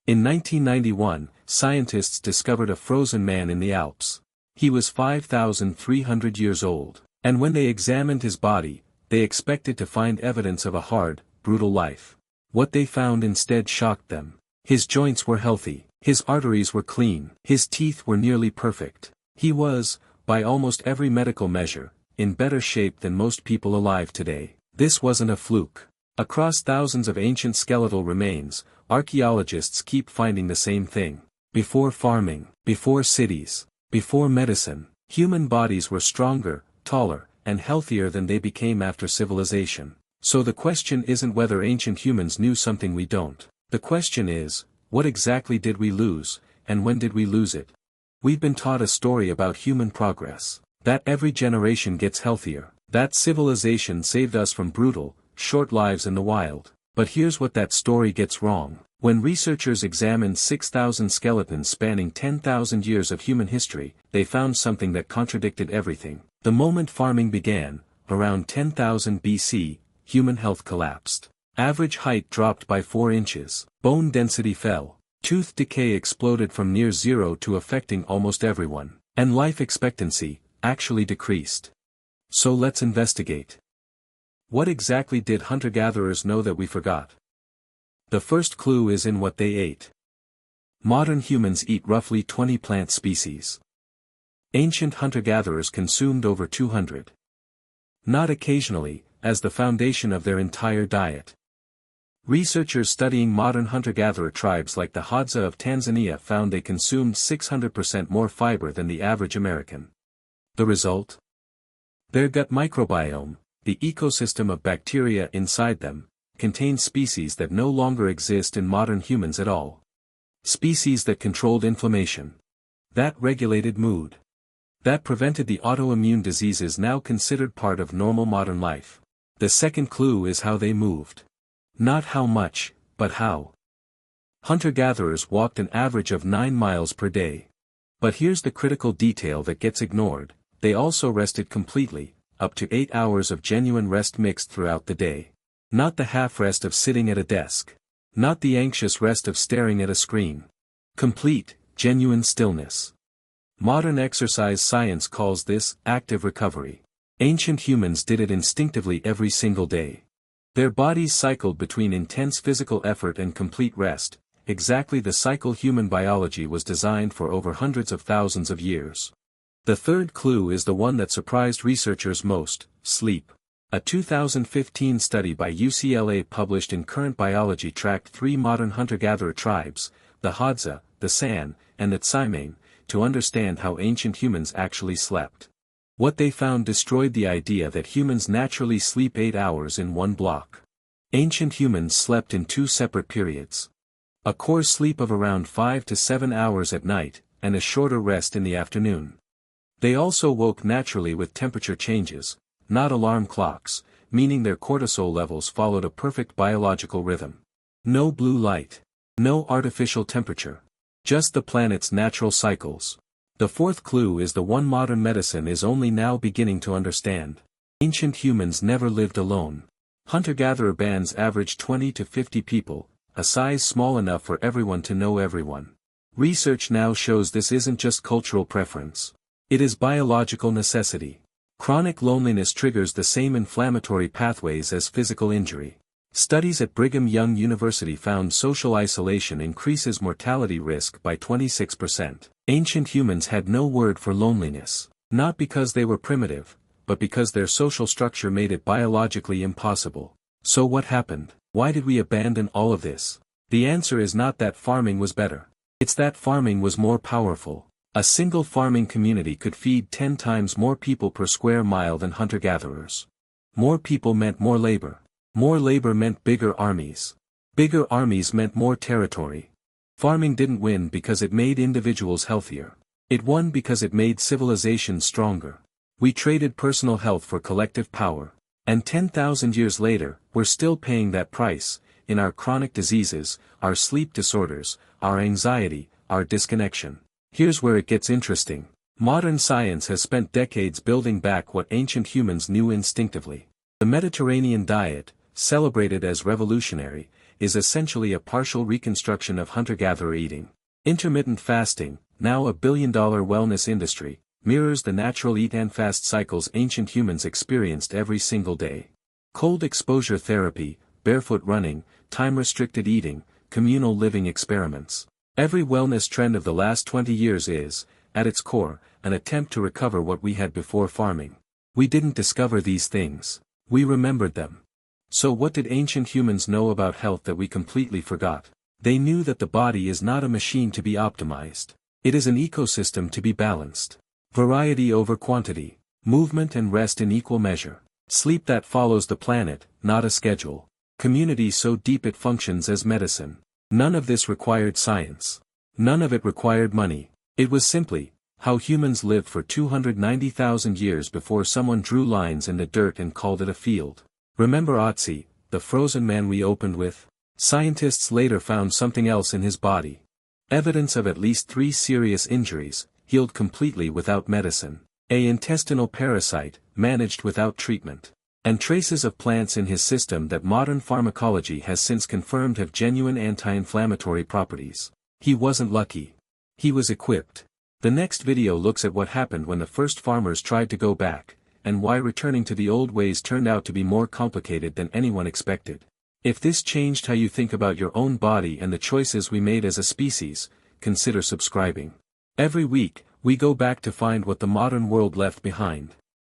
In 1991, scientists discovered a frozen man in the Alps. He was 5,300 years old, and when they examined his body, they expected to find evidence of a hard, brutal life. What they found instead shocked them. His joints were healthy, his arteries were clean, his teeth were nearly perfect. He was, by almost every medical measure, in better shape than most people alive today. This wasn't a fluke. Across thousands of ancient skeletal remains, archaeologists keep finding the same thing. Before farming, before cities, before medicine, human bodies were stronger, taller, and healthier than they became after civilization. So the question isn't whether ancient humans knew something we don't. The question is, what exactly did we lose, and when did we lose it? We've been taught a story about human progress. That every generation gets healthier. That civilization saved us from brutal, short lives in the wild. But here's what that story gets wrong. When researchers examined 6,000 skeletons spanning 10,000 years of human history, they found something that contradicted everything. The moment farming began, around 10,000 BC, human health collapsed. Average height dropped by 4 inches. Bone density fell. Tooth decay exploded from near zero to affecting almost everyone. And life expectancy actually decreased. So let's investigate. What exactly did hunter-gatherers know that we forgot? The first clue is in what they ate. Modern humans eat roughly 20 plant species. Ancient hunter-gatherers consumed over 200. Not occasionally, as the foundation of their entire diet. Researchers studying modern hunter-gatherer tribes like the Hadza of Tanzania found they consumed 600% more fiber than the average American. The result? Their gut microbiome, the ecosystem of bacteria inside them, contained species that no longer exist in modern humans at all. Species that controlled inflammation. That regulated mood. That prevented the autoimmune diseases now considered part of normal modern life. The second clue is how they moved. Not how much, but how. Hunter-gatherers walked an average of 9 miles per day. But here's the critical detail that gets ignored. They also rested completely, up to 8 hours of genuine rest mixed throughout the day. Not the half-rest of sitting at a desk. Not the anxious rest of staring at a screen. Complete, genuine stillness. Modern exercise science calls this active recovery. Ancient humans did it instinctively every single day. Their bodies cycled between intense physical effort and complete rest, exactly the cycle human biology was designed for over hundreds of thousands of years. The third clue is the one that surprised researchers most: sleep. A 2015 study by UCLA published in Current Biology tracked 3 modern hunter-gatherer tribes, the Hadza, the San, and the Iceman, to understand how ancient humans actually slept. What they found destroyed the idea that humans naturally sleep 8 hours in one block. Ancient humans slept in 2 separate periods. A core sleep of around 5 to 7 hours at night, and a shorter rest in the afternoon. They also woke naturally with temperature changes, not alarm clocks, meaning their cortisol levels followed a perfect biological rhythm. No blue light. No artificial temperature. Just the planet's natural cycles. The fourth clue is the one modern medicine is only now beginning to understand. Ancient humans never lived alone. Hunter-gatherer bands averaged 20 to 50 people, a size small enough for everyone to know everyone. Research now shows this isn't just cultural preference. It is biological necessity. Chronic loneliness triggers the same inflammatory pathways as physical injury. Studies at Brigham Young University found social isolation increases mortality risk by 26%. Ancient humans had no word for loneliness, not because they were primitive, but because their social structure made it biologically impossible. So what happened? Why did we abandon all of this? The answer is not that farming was better. It's that farming was more powerful. A single farming community could feed 10 times more people per square mile than hunter-gatherers. More people meant more labor. More labor meant bigger armies. Bigger armies meant more territory. Farming didn't win because it made individuals healthier. It won because it made civilization stronger. We traded personal health for collective power. And 10,000 years later, we're still paying that price, in our chronic diseases, our sleep disorders, our anxiety, our disconnection. Here's where it gets interesting. Modern science has spent decades building back what ancient humans knew instinctively. The Mediterranean diet, celebrated as revolutionary, is essentially a partial reconstruction of hunter-gatherer eating. Intermittent fasting, now a billion-dollar wellness industry, mirrors the natural eat-and-fast cycles ancient humans experienced every single day. Cold exposure therapy, barefoot running, time-restricted eating, communal living experiments. Every wellness trend of the last 20 years is, at its core, an attempt to recover what we had before farming. We didn't discover these things. We remembered them. So what did ancient humans know about health that we completely forgot? They knew that the body is not a machine to be optimized. It is an ecosystem to be balanced. Variety over quantity. Movement and rest in equal measure. Sleep that follows the planet, not a schedule. Community so deep it functions as medicine. None of this required science. None of it required money. It was simply how humans lived for 290,000 years before someone drew lines in the dirt and called it a field. Remember Ötzi, the frozen man we opened with? Scientists later found something else in his body. Evidence of at least 3 serious injuries, healed completely without medicine. An intestinal parasite, managed without treatment. And traces of plants in his system that modern pharmacology has since confirmed have genuine anti-inflammatory properties. He wasn't lucky. He was equipped. The next video looks at what happened when the first farmers tried to go back, and why returning to the old ways turned out to be more complicated than anyone expected. If this changed how you think about your own body and the choices we made as a species, consider subscribing. Every week, we go back to find what the modern world left behind.